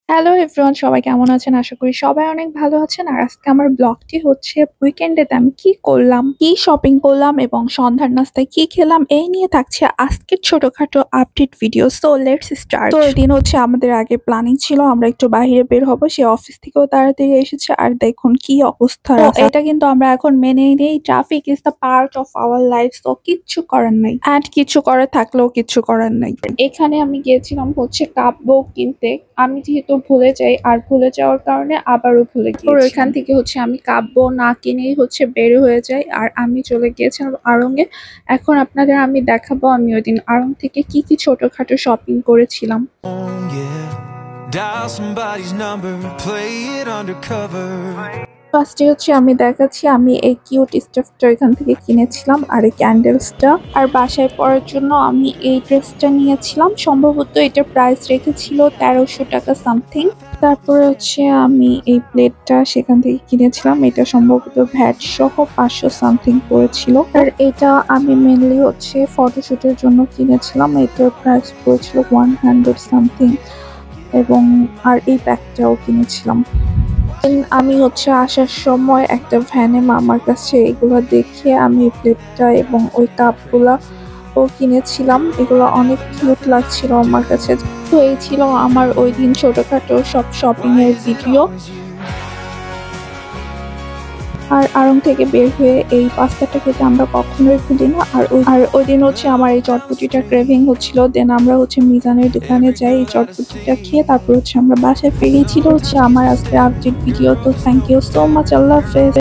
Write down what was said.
Hello everyone, সবাই কেমন আছেন? আশা করি সবাই অনেক ভালো আছেন। আর আজকে আমার ব্লগটি হচ্ছে উইকেন্ডেতে আমি কি করলাম, কি শপিং করলাম এবং সন্ধ্যার নাস্তায় কি খেলাম এই নিয়ে থাকছে আজকের ছোটখাটো update video. So let's start. তো এদিন হচ্ছে আমাদের আগে প্ল্যানিং ছিল আমরা একটু বাইরে বের হব, সে অফিস থেকেও তাড়াতাড়ি এসেছে আর দেখুন কি অবস্থা। এটা কিন্তু আমরা এখন মেনেই নেই, traffic is the part of our life. তো কিচ্ছু করার নাই, অ্যান্ড কিছু করার থাকলেও কিছু করার নাই। এখানে আমি গিয়েছিলাম হচ্ছে কাপবো কিনতে। আমি যেহেতু ভুলে যাই আর ভুলে যাওয়ার কারণে আবারও ভুলে গিয়েছি। ওইখান থেকে হচ্ছে আমি কাব্য না কিনেই হচ্ছে বের হয়ে যাই আর আমি চলে গিয়েছিলাম আড়ং-এ। এখন আপনাদের আমি দেখাবো আমি ওই দিন আড়ং থেকে কি কি ছোটখাটো শপিং করেছিলাম। ফার্স্টে হচ্ছে আমি দেখাচ্ছি আমি এই কিউট স্টাফটা এখান থেকে কিনেছিলাম আর এই ক্যান্ডেলসটা। আর বাসায় পরার জন্য আমি এই ড্রেসটা নিয়েছিলাম, সম্ভবত এটার প্রাইস রেখেছিল 1300 টাকা সামথিং। তারপরে হচ্ছে আমি এই প্লেটটা সেখান থেকে কিনেছিলাম, এটা সম্ভবত ভ্যাট সহ 500 সামথিং পড়েছিল। আর এটা আমি মেনলি হচ্ছে ফটোশুটের জন্য কিনেছিলাম, এটার প্রাইস পড়েছিল 100 সামথিং। এবং আর এই ব্যাগটাও কিনেছিলাম। আমি হচ্ছে আসার সময় একটা ভ্যানে মামার কাছে এগুলো দেখে আমি প্লেটটা এবং ওই কাপগুলা ও কিনেছিলাম। এগুলো অনেক কিউট লাগছিল আমার কাছে। তো এই ছিল আমার ওই দিন ছোটখাটো সব শপিং এর ভিডিও। আর আড়ং থেকে বের হয়ে এই পাস্তাটা খেতে আমরা কখনোই ভুলি না। আর ওই দিন হচ্ছে আমার এই চটপটিটা ক্রেভিং হচ্ছিল, দেন আমরা হচ্ছে মিজানের দোকানে যাই, এই চটপটিটা খেয়ে তারপর হচ্ছে আমরা বাসায় ফিরেছিল হচ্ছে আমার আজকে আপডেট ভিডিও। তো থ্যাংক ইউ সো মাচ, আল্লাহ হাফেজ।